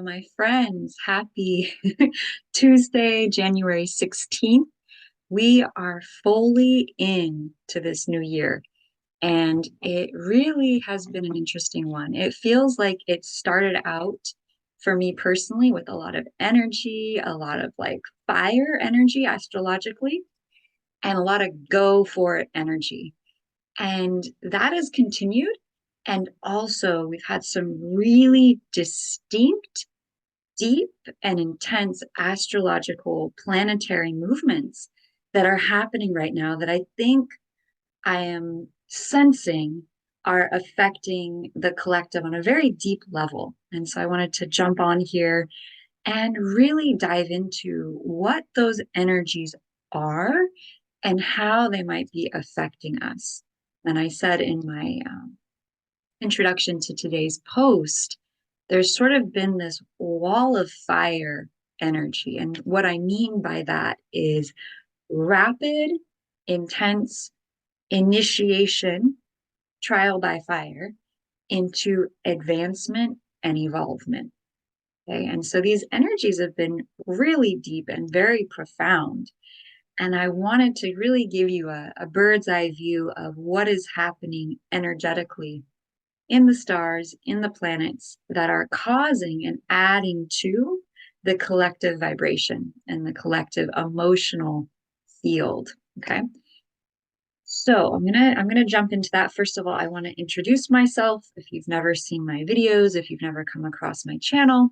my friends. Happy Tuesday, January 16th. We are fully into this new year, and it really has been an interesting one. It feels like it started out for me personally with a lot of energy, a lot of like fire energy astrologically, and a lot of go for it energy. And that has continued. And also, we've had some really distinct, deep, and intense astrological planetary movements that are happening right now that I think I am sensing are affecting the collective on a very deep level. And so I wanted to jump on here and really dive into what those energies are and how they might be affecting us. And I said in my introduction to today's post, there's sort of been this wall of fire energy. And what I mean by that is rapid, intense initiation, trial by fire, into advancement and evolvement. Okay. And so these energies have been really deep and very profound. And I wanted to really give you a bird's eye view of what is happening energetically in the stars, in the planets that are causing and adding to the collective vibration and the collective emotional field. Okay. So I'm gonna jump into that. First of all, I want to introduce myself. If you've never seen my videos, if you've never come across my channel,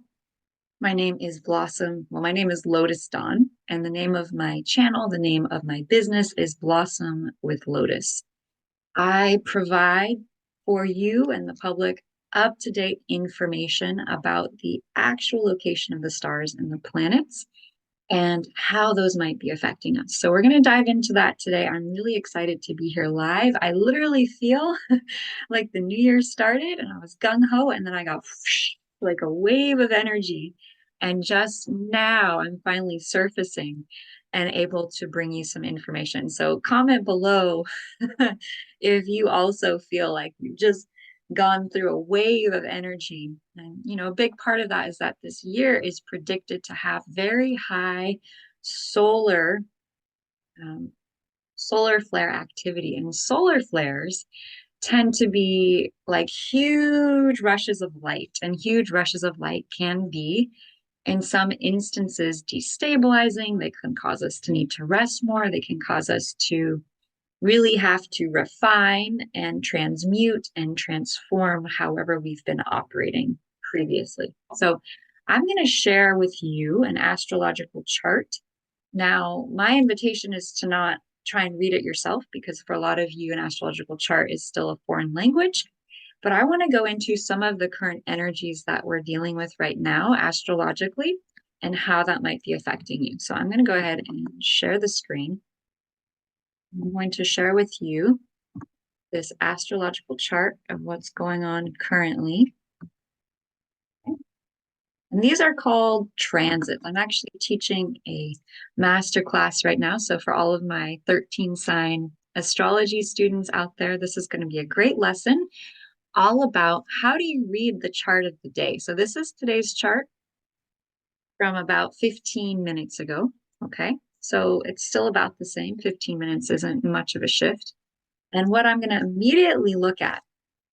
my name is Blossom. Well, my name is Lotus Dawn, and the name of my channel, the name of my business is Blossom with Lotus. I provide for you and the public up-to-date information about the actual location of the stars and the planets and how those might be affecting us. So we're going to dive into that today. I'm really excited to be here live. I literally feel like the new year started and I was gung-ho and then I got whoosh, like a wave of energy. And just now I'm finally surfacing and able to bring you some information. So comment below if you also feel like you've just gone through a wave of energy. And, a big part of that is that this year is predicted to have very high solar, um, solar flare activity. And solar flares tend to be like huge rushes of light, and huge rushes of light can be, in some instances, destabilizing. They can cause us to need to rest more. They can cause us to really have to refine and transmute and transform however we've been operating previously. So I'm going to share with you an astrological chart. Now, my invitation is to not try and read it yourself because for a lot of you, an astrological chart is still a foreign language. But I want to go into some of the current energies that we're dealing with right now astrologically and how that might be affecting you. So I'm going to go ahead and share the screen. I'm going to share with you this astrological chart of what's going on currently. And these are called transits. I'm actually teaching a master class right now. So for all of my 13 sign astrology students out there, this is going to be a great lesson all about how do you read the chart of the day. So this is today's chart from about 15 minutes ago. Okay. So it's still about the same. 15 minutes isn't much of a shift. And what I'm going to immediately look at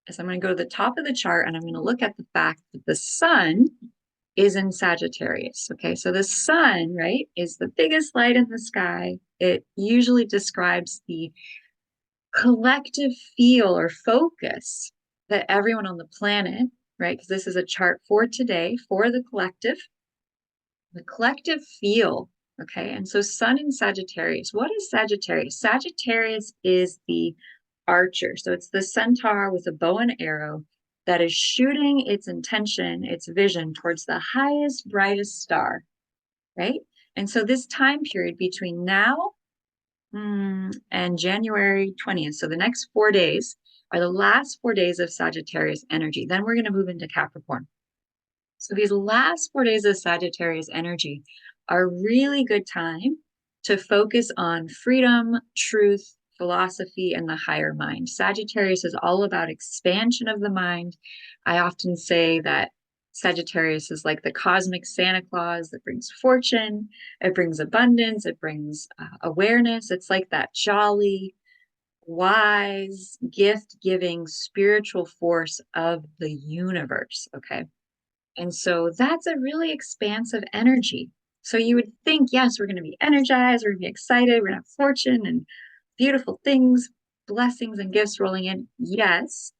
is I'm going to go to the top of the chart and I'm going to look at the fact that the sun is in Sagittarius. Okay, so the sun, right, is the biggest light in the sky. It usually describes the collective feel or focus that everyone on the planet, right, because this is a chart for today, for the collective feel. Okay, and so sun in Sagittarius. What is Sagittarius? Sagittarius is the archer. So it's the centaur with a bow and arrow that is shooting its intention, its vision towards the highest, brightest star, right? And so this time period between now and January 20th, so the next 4 days are the last 4 days of Sagittarius energy. Then we're going to move into Capricorn. So these last 4 days of Sagittarius energy are a really good time to focus on freedom, truth, philosophy, and the higher mind. Sagittarius is all about expansion of the mind. I often say that Sagittarius is like the cosmic Santa Claus that brings fortune, it brings abundance, it brings awareness. It's like that jolly, wise, gift-giving spiritual force of the universe. Okay. And so that's a really expansive energy. So you would think, yes, we're going to be energized, we're going to be excited, we're going to have fortune and beautiful things, blessings and gifts rolling in. Yes.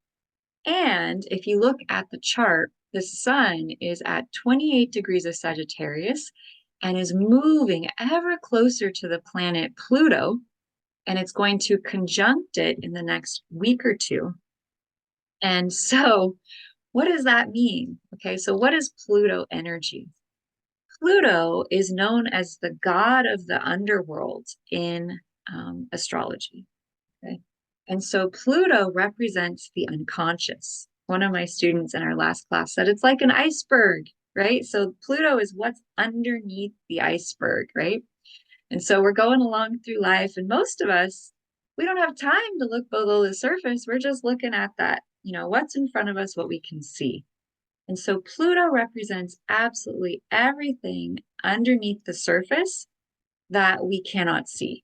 And if you look at the chart, the sun is at 28 degrees of Sagittarius and is moving ever closer to the planet Pluto. And it's going to conjunct it in the next week or two. And so, what does that mean? Okay, so what is Pluto energy? Pluto is known as the god of the underworld in astrology. Okay. And so Pluto represents the unconscious. One of my students in our last class said it's like an iceberg, right? So Pluto is what's underneath the iceberg, right? And so we're going along through life, and most of us, we don't have time to look below the surface. We're just looking at that, what's in front of us, what we can see. And so Pluto represents absolutely everything underneath the surface that we cannot see.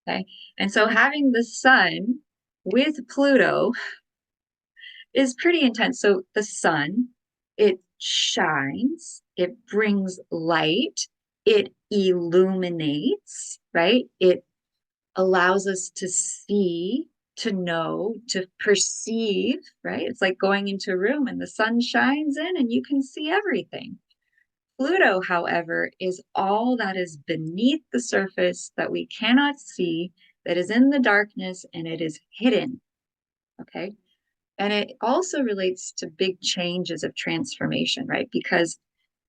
Okay. And so having the sun with Pluto is pretty intense. So the sun, it shines, it brings light, it illuminates, right? It allows us to see, to know, to perceive, right? It's like going into a room and the sun shines in and you can see everything. Pluto, however, is all that is beneath the surface that we cannot see, that is in the darkness, and it is hidden. Okay. And it also relates to big changes of transformation, right? Because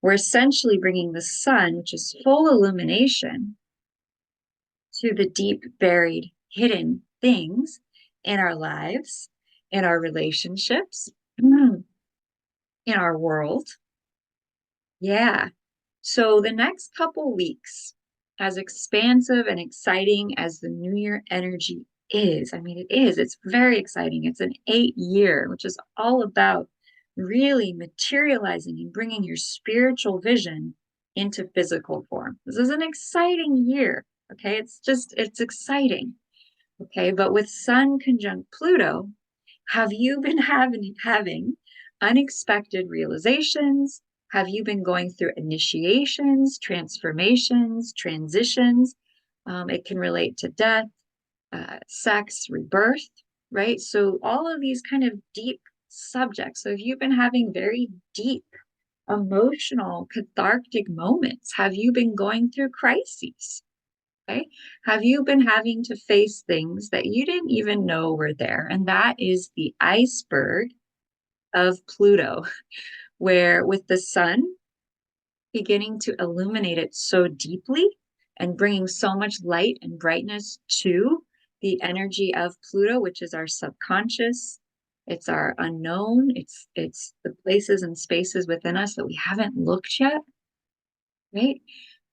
we're essentially bringing the sun, which is full illumination, to the deep, buried, hidden things in our lives, in our relationships, in our world. Yeah. So the next couple weeks, as expansive and exciting as the New Year energy is, I mean, it's very exciting. It's an 8 year, which is all about really materializing and bringing your spiritual vision into physical form. This is an exciting year. Okay. It's exciting. Okay. But with Sun conjunct Pluto, have you been having unexpected realizations? Have you been going through initiations, transformations, transitions? It can relate to death, sex, rebirth, right? So all of these kind of deep subjects. So if you've been having very deep, emotional, cathartic moments, have you been going through crises? Okay. Have you been having to face things that you didn't even know were there? And that is the iceberg of Pluto, where with the sun beginning to illuminate it so deeply and bringing so much light and brightness to the energy of Pluto, which is our subconscious, it's our unknown, it's the places and spaces within us that we haven't looked yet, right?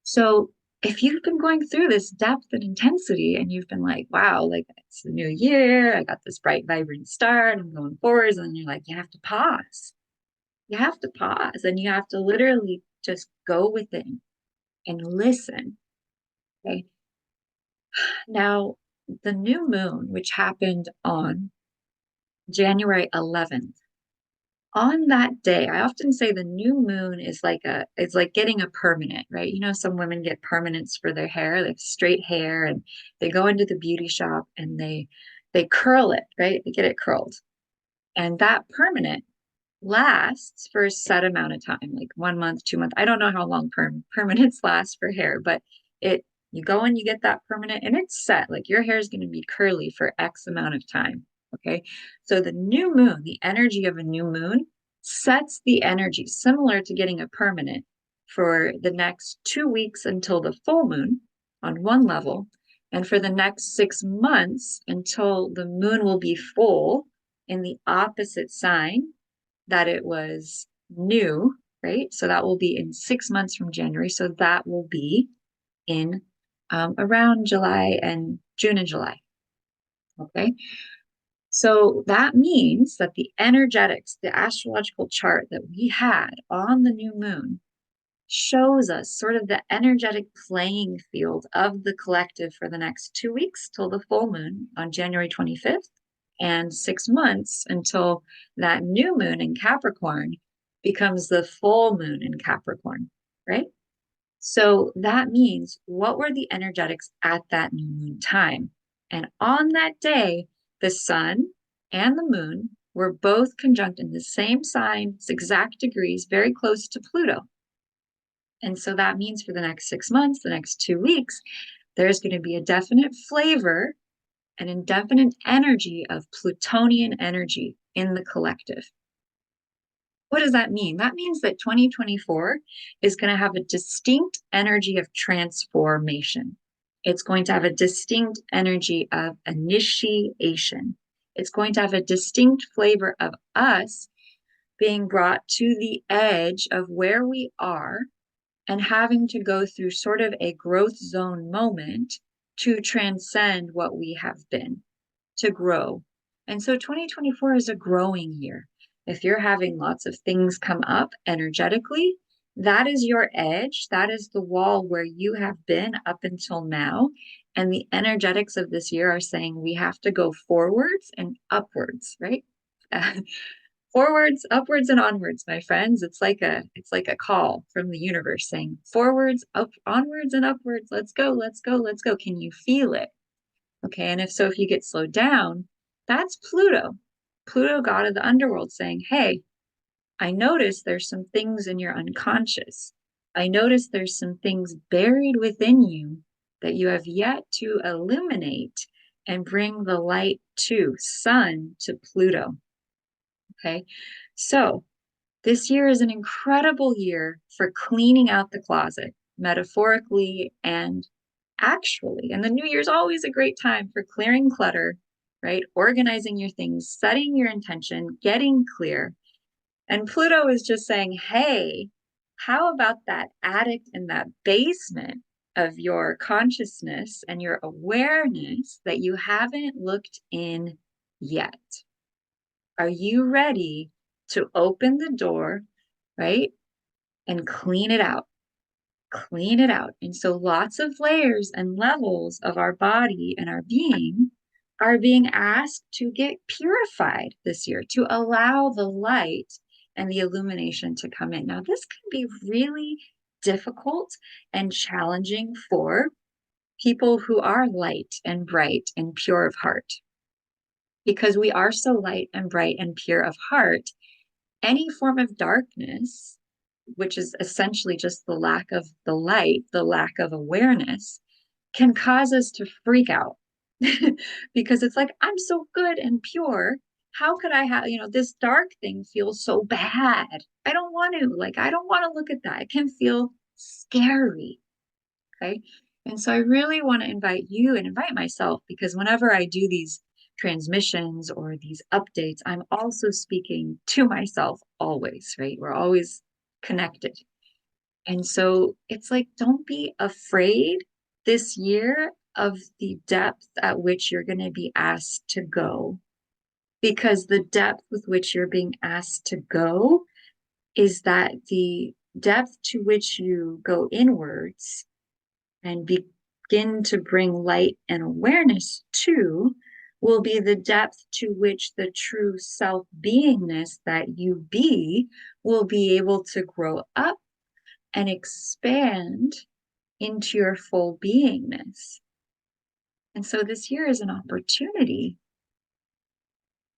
So if you've been going through this depth and intensity and you've been like, wow, like it's the new year, I got this bright, vibrant start, I'm going forwards, and you're like, you have to pause. You have to pause and you have to literally just go within and listen. Okay. Now, the new moon, which happened on January 11th, on that day, I often say the new moon is it's like getting a permanent, right? Some women get permanents for their hair, they have straight hair, and they go into the beauty shop and they curl it, right? They get it curled. And that permanent lasts for a set amount of time, like 1 month, 2 months. I don't know how long permanents last for hair, but it you go and you get that permanent and it's set. Like your hair is going to be curly for X amount of time. Okay. So the new moon, the energy of a new moon sets the energy similar to getting a permanent for the next 2 weeks until the full moon on one level. And for the next 6 months until the moon will be full in the opposite sign that it was new, right? So that will be in 6 months from January. So that will be in around July and June and July. Okay. So that means that the energetics, the astrological chart that we had on the new moon shows us sort of the energetic playing field of the collective for the next 2 weeks till the full moon on January 25th, and 6 months until that new moon in Capricorn becomes the full moon in Capricorn, right? So that means what were the energetics at that new moon time? And on that day, the sun and the moon were both conjunct in the same sign, exact degrees, very close to Pluto. And so that means for the next 6 months, the next 2 weeks, there's going to be a definite flavor, an indefinite energy of Plutonian energy in the collective. What does that mean? That means that 2024 is going to have a distinct energy of transformation. It's going to have a distinct energy of initiation. It's going to have a distinct flavor of us being brought to the edge of where we are and having to go through sort of a growth zone moment to transcend what we have been, to grow. And so 2024 is a growing year. If you're having lots of things come up energetically, that is your edge. That is the wall where you have been up until now. And the energetics of this year are saying we have to go forwards and upwards, right? Forwards, upwards, and onwards, my friends. It's like a call from the universe saying forwards, up, onwards, and upwards. Let's go, let's go, let's go. Can you feel it? Okay, and if so, if you get slowed down, that's Pluto. Pluto, god of the underworld, saying, hey, I notice there's some things in your unconscious. I notice there's some things buried within you that you have yet to illuminate and bring the light to, sun to Pluto. Okay, so this year is an incredible year for cleaning out the closet, metaphorically and actually. And the new year's always a great time for clearing clutter, right? Organizing your things, setting your intention, getting clear. And Pluto is just saying, hey, how about that attic and that basement of your consciousness and your awareness that you haven't looked in yet? Are you ready to open the door, right? And clean it out? Clean it out. And so lots of layers and levels of our body and our being are being asked to get purified this year, to allow the light and the illumination to come in. Now, this can be really difficult and challenging for people who are light and bright and pure of heart. Because we are so light and bright and pure of heart, any form of darkness, which is essentially just the lack of the light, the lack of awareness, can cause us to freak out because it's like, I'm so good and pure. How could I have, this dark thing feels so bad. I don't want to, I don't want to look at that. It can feel scary. Okay. And so I really want to invite you and invite myself because whenever I do these transmissions or these updates, I'm also speaking to myself always, right? We're always connected. And so it's like, don't be afraid this year of the depth at which you're going to be asked to go, because the depth with which you're being asked to go is that the depth to which you go inwards and begin to bring light and awareness to will be the depth to which the true self beingness that you be will be able to grow up and expand into your full beingness. And so this year is an opportunity.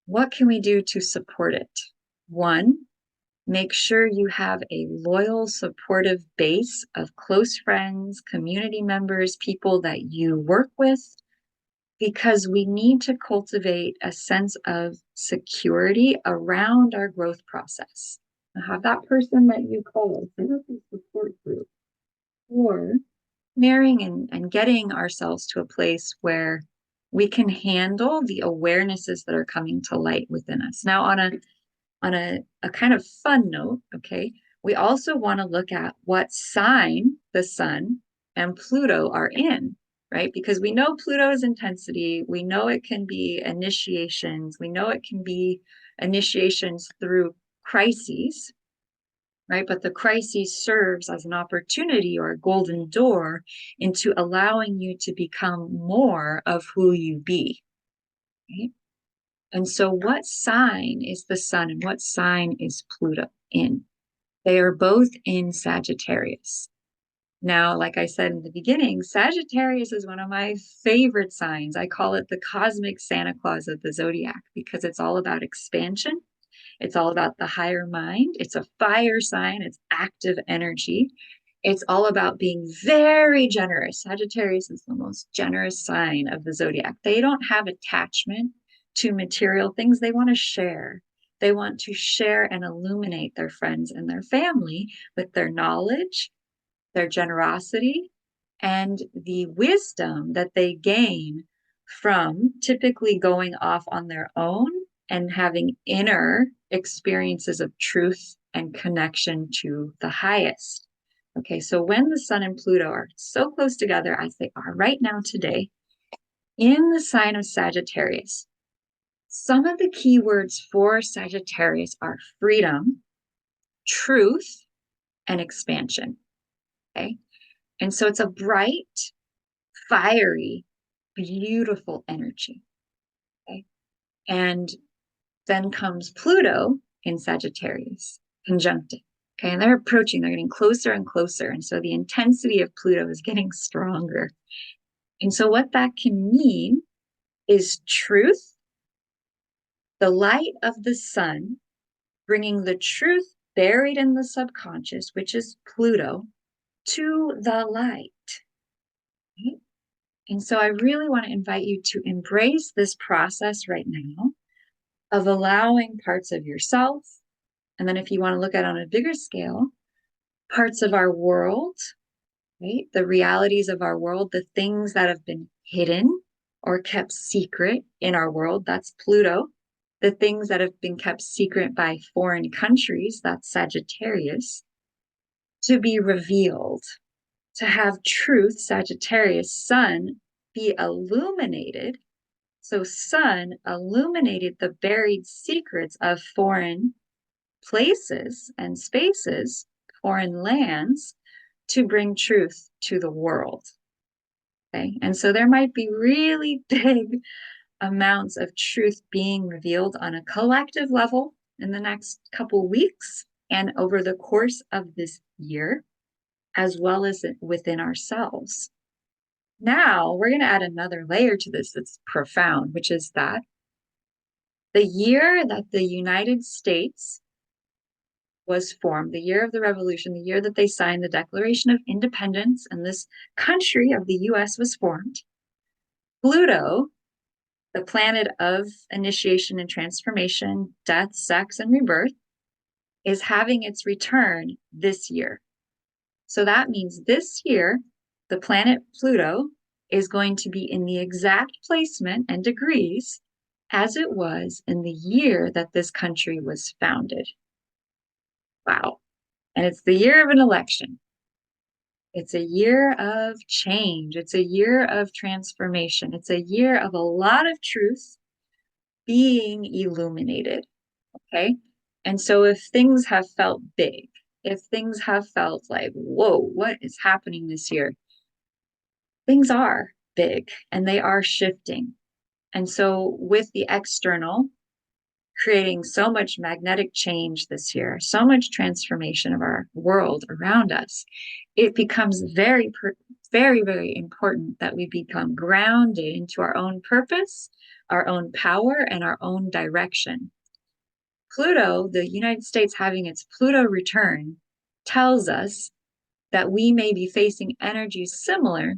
What can we do to support it? One, make sure you have a loyal, supportive base of close friends, community members, people that you work with, because we need to cultivate a sense of security around our growth process. Have that person that you call a therapy support group, or marrying and getting ourselves to a place where we can handle the awarenesses that are coming to light within us. Now, on a kind of fun note, okay, we also want to look at what sign the sun and Pluto are in, right? Because we know Pluto's intensity, we know it can be initiations, we know it can be initiations through crises, right? But the crisis serves as an opportunity or a golden door into allowing you to become more of who you be, right? And so, what sign is the sun and what sign is Pluto in? They are both in Sagittarius. Now, like I said in the beginning, Sagittarius is one of my favorite signs. I call it the cosmic Santa Claus of the zodiac because it's all about expansion. It's all about the higher mind. It's a fire sign, it's active energy. It's all about being very generous. Sagittarius is the most generous sign of the zodiac. They don't have attachment to material things, they want to share. They want to share and illuminate their friends and their family with their knowledge, their generosity, and the wisdom that they gain from typically going off on their own and having inner experiences of truth and connection to the highest. Okay, so when the sun and Pluto are so close together as they are right now today, in the sign of Sagittarius, some of the key words for Sagittarius are freedom, truth, and expansion. Okay, and so it's a bright, fiery, beautiful energy. Okay. And then comes Pluto in Sagittarius, conjuncted. Okay. And they're approaching, they're getting closer and closer. And so the intensity of Pluto is getting stronger. And so what that can mean is truth, the light of the sun, bringing the truth buried in the subconscious, which is Pluto, to the light. Okay? And so I really want to invite you to embrace this process right now of allowing parts of yourself, and then if you want to look at it on a bigger scale, parts of our world, right? The realities of our world, the things that have been hidden or kept secret in our world, that's Pluto. The things that have been kept secret by foreign countries, that's Sagittarius, to be revealed, to have truth, Sagittarius, sun, be illuminated. So sun illuminated the buried secrets of foreign places and spaces, foreign lands, to bring truth to the world. Okay. And so there might be really big amounts of truth being revealed on a collective level in the next couple weeks and over the course of this year, as well as within ourselves. Now, we're going to add another layer to this that's profound, which is that the year that the United States was formed, the year of the revolution, the year that they signed the Declaration of Independence, and this country of the US was formed, Pluto, the planet of initiation and transformation, death, sex, and rebirth, is having its return this year. So that means this year, the planet Pluto is going to be in the exact placement and degrees as it was in the year that this country was founded. Wow. And it's the year of an election. It's a year of change. It's a year of transformation. It's a year of a lot of truth being illuminated. Okay. And so if things have felt big, if things have felt like, whoa, what is happening this year? Things are big and they are shifting. And so with the external creating so much magnetic change this year, so much transformation of our world around us, it becomes very, very important that we become grounded into our own purpose, our own power, and our own direction. Pluto, the United States having its Pluto return, tells us that we may be facing energies similar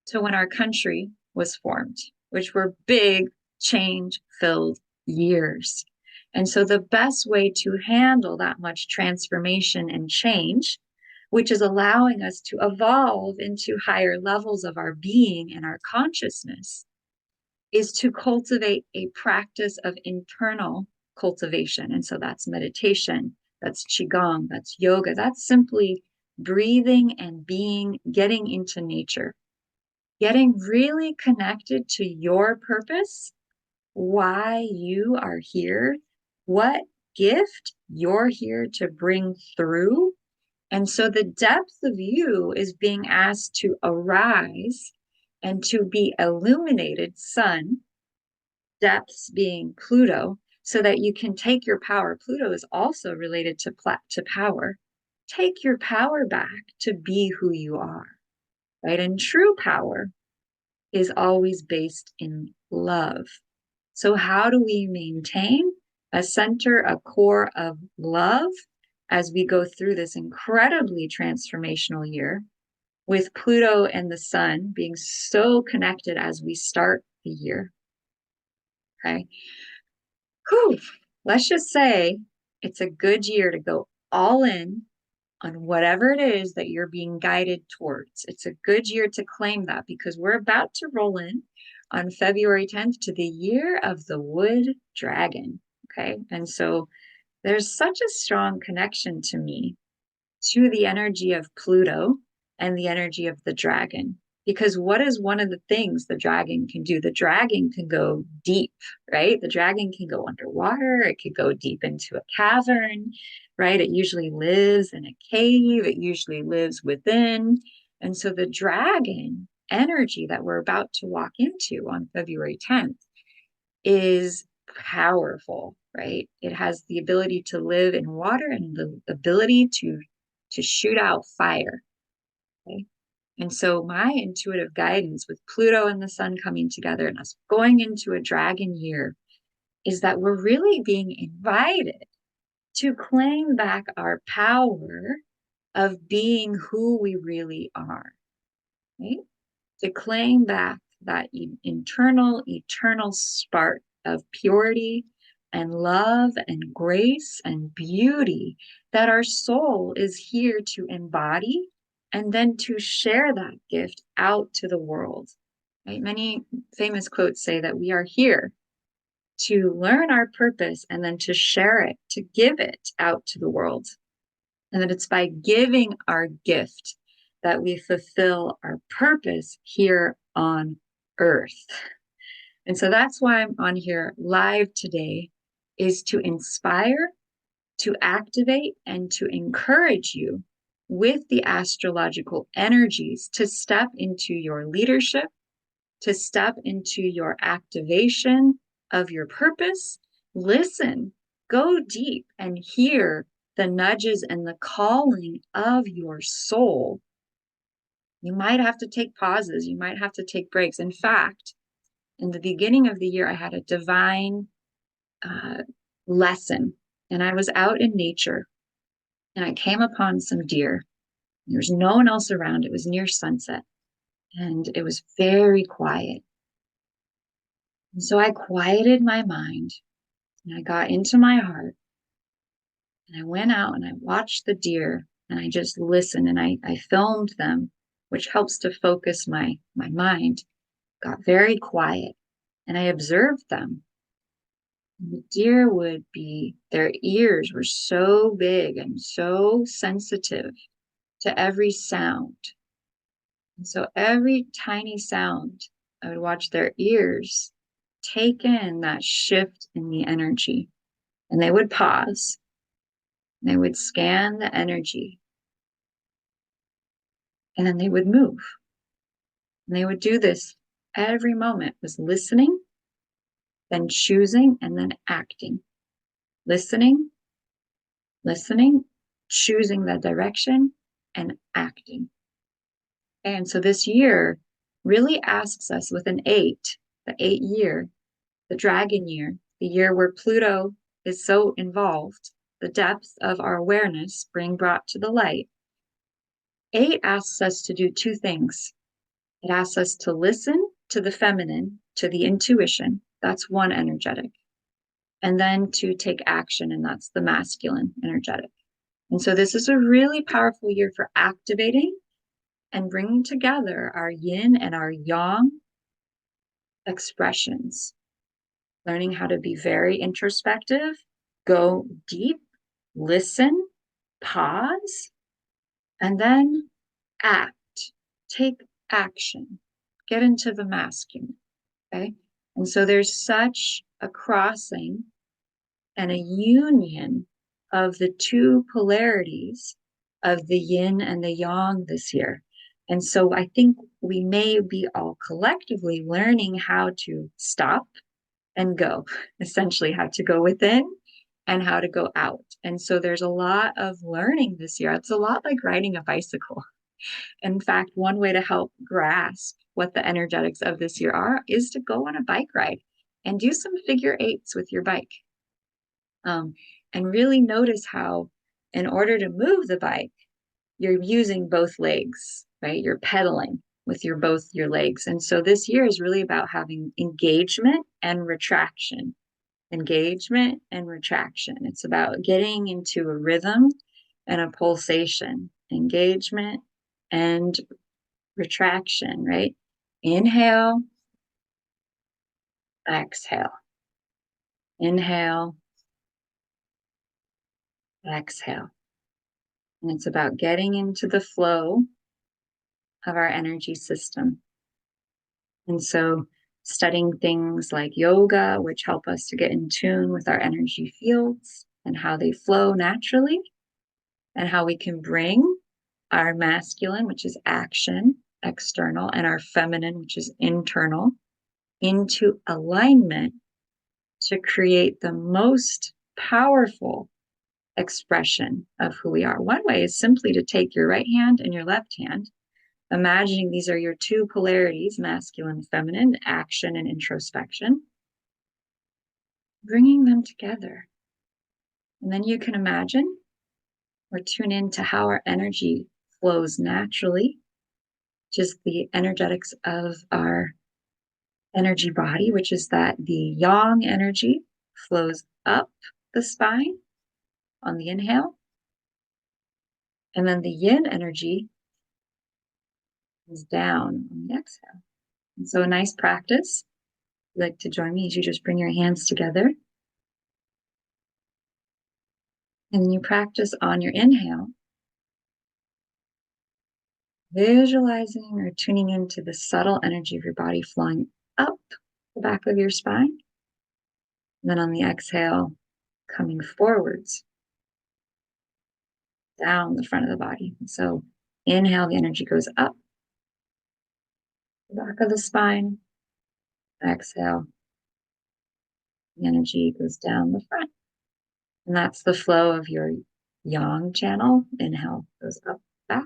to when our country was formed, which were big, change-filled years. And so the best way to handle that much transformation and change, which is allowing us to evolve into higher levels of our being and our consciousness, is to cultivate a practice of internal cultivation. And so that's meditation, that's Qigong, that's yoga, that's simply breathing and being, getting into nature. getting really connected to your purpose, why you are here, what gift you're here to bring through. And so the depth of you is being asked to arise and to be illuminated, sun, depths being Pluto, so that you can take your power. Pluto is also related to power. Take your power back to be who you are, right? And true power is always based in love. So, how do we maintain a center, a core of love as we go through this incredibly transformational year with Pluto and the sun being so connected as we start the year? Okay. Whew. Let's just say it's a good year to go all in on whatever it is that you're being guided towards. It's a good year to claim that because we're about to roll in on February 10th to the year of the wood dragon. Okay. And so there's such a strong connection to me to the energy of Pluto and the energy of the dragon. Because what is one of the things the dragon can do? The dragon can go deep, right? The dragon can go underwater. It could go deep into a cavern, right? It usually lives in a cave. It usually lives within. And so the dragon energy that we're about to walk into on February 10th is powerful, right? It has the ability to live in water and the ability to shoot out fire. Okay. And so my intuitive guidance with Pluto and the sun coming together and us going into a dragon year is that we're really being invited to claim back our power of being who we really are, right? To claim back that internal, eternal spark of purity and love and grace and beauty that our soul is here to embody and then to share that gift out to the world. Right? Many famous quotes say that we are here to learn our purpose and then to share it, to give it out to the world. And that it's by giving our gift that we fulfill our purpose here on earth. And so that's why I'm on here live today, is to inspire, to activate, and to encourage you with the astrological energies to step into your leadership, to step into your activation of your purpose. Listen, go deep and hear the nudges and the calling of your soul. You might have to take pauses. You might have to take breaks. In fact, in the beginning of the year, I had a divine uh, lesson, and I was out in nature and I came upon some deer. There was no one else around. It was near sunset and it was very quiet. And so I quieted my mind and I got into my heart and I went out and I watched the deer and I just listened and I filmed them, which helps to focus my mind. Got very quiet and I observed them. And the deer would be, their ears were so big and so sensitive to every sound. And so every tiny sound, I would watch their ears take in that shift in the energy. And they would pause. And they would scan the energy. And then they would move. And they would do this every moment, was listening, then choosing, and then acting. Listening, listening, choosing the direction, and acting. And so this year really asks us with an 8, the 8 year, the dragon year, the year where Pluto is so involved, the depth of our awareness being brought to the light. 8 asks us to do 2 things. It asks us to listen to the feminine, to the intuition. That's one energetic. And then to take action, and that's the masculine energetic. And so this is a really powerful year for activating and bringing together our yin and our yang expressions, learning how to be very introspective, go deep, listen, pause, and then act, take action. get into the masculine. Okay. And so there's such a crossing and a union of the two polarities of the yin and the yang this year. And so I think we may be all collectively learning how to stop and go, essentially, how to go within and how to go out. And so there's a lot of learning this year. It's a lot like riding a bicycle. In fact, one way to help grasp what the energetics of this year are is to go on a bike ride and do some figure eights with your bike. And really notice how, in order to move the bike, you're using both legs, right? You're pedaling with both your legs. And so this year is really about having engagement and retraction. Engagement and retraction. It's about getting into a rhythm and a pulsation. Engagement and retraction, right? Inhale, exhale. Inhale, exhale. And it's about getting into the flow of our energy system. And so studying things like yoga, which help us to get in tune with our energy fields and how they flow naturally, and how we can bring our masculine, which is action, external, and our feminine, which is internal, into alignment to create the most powerful expression of who we are. One way is simply to take your right hand and your left hand, imagining these are your two polarities, masculine, feminine, action and introspection, bringing them together. And then you can imagine or tune into how our energy flows naturally, just the energetics of our energy body, which is that the yang energy flows up the spine on the inhale, and then the yin energy is down on the exhale. And so a nice practice, if you'd like to join me, is you just bring your hands together and you practice on your inhale, visualizing or tuning into the subtle energy of your body flowing up the back of your spine. And then on the exhale, coming forwards, down the front of the body. And so inhale, the energy goes up the back of the spine. Exhale, the energy goes down the front. And that's the flow of your yang channel. Inhale goes up, back.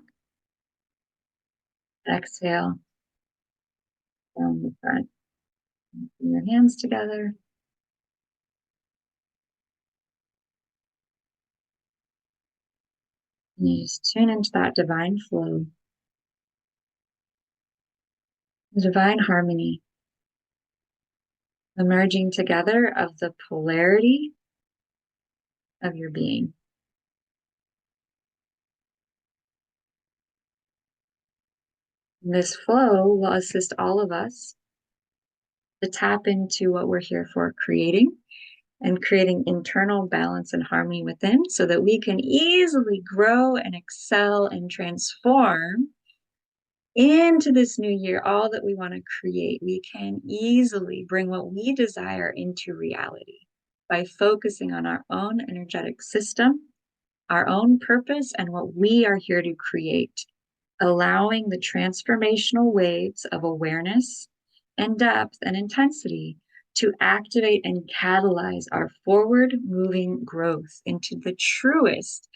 Exhale, down the front. Bring your hands together. And you just tune into that divine flow, the divine harmony, the merging together of the polarity of your being. And this flow will assist all of us to tap into what we're here for, creating internal balance and harmony within, so that we can easily grow and excel and transform into this new year all that we want to create. We can easily bring what we desire into reality by focusing on our own energetic system, our own purpose, and what we are here to create, allowing the transformational waves of awareness and depth and intensity to activate and catalyze our forward moving growth into the truest,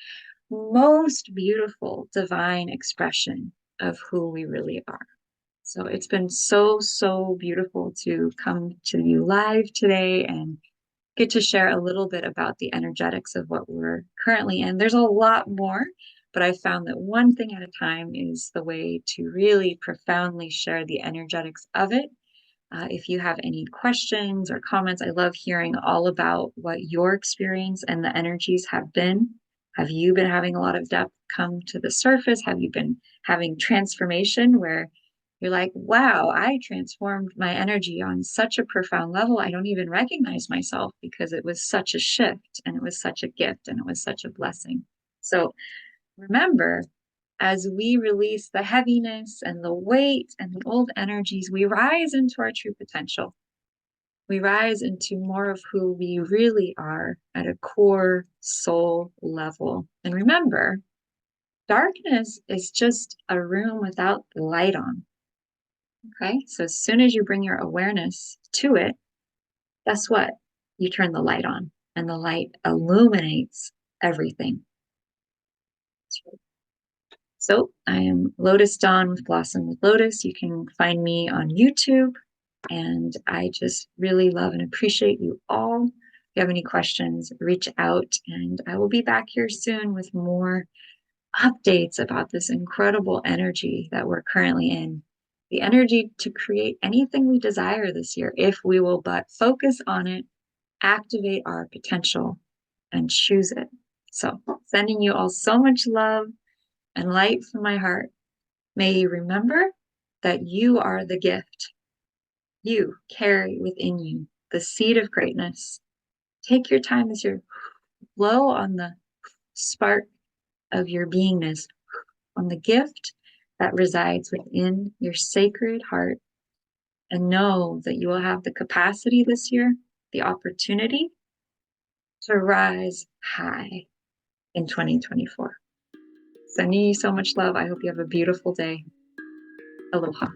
most beautiful divine expression of who we really are. So it's been so, so beautiful to come to you live today and get to share a little bit about the energetics of what we're currently in. There's a lot more, but I found that one thing at a time is the way to really profoundly share the energetics of it. If you have any questions or comments, I love hearing all about what your experience and the energies have been. Have you been having a lot of depth come to the surface? Have you been having transformation where you're like, wow, I transformed my energy on such a profound level. I don't even recognize myself because it was such a shift and it was such a gift and it was such a blessing. So remember, as we release the heaviness and the weight and the old energies, we rise into our true potential. We rise into more of who we really are at a core soul level. And remember, darkness is just a room without the light on. Okay, so as soon as you bring your awareness to it, guess what? You turn the light on, and the light illuminates everything. So I am Lotus Dawn with Blossom with Lotus. You can find me on YouTube, and I just really love and appreciate you all. If you have any questions, reach out, and I will be back here soon with more updates about this incredible energy that we're currently in. The energy to create anything we desire this year, if we will but focus on it, activate our potential, and choose it. So, sending you all so much love and light from my heart. May you remember that you are the gift. You carry within you the seed of greatness. Take your time as you blow on the spark of your beingness, on the gift that resides within your sacred heart, and know that you will have the capacity this year, the opportunity to rise high in 2024. Sending you so much love. I hope you have a beautiful day. Aloha.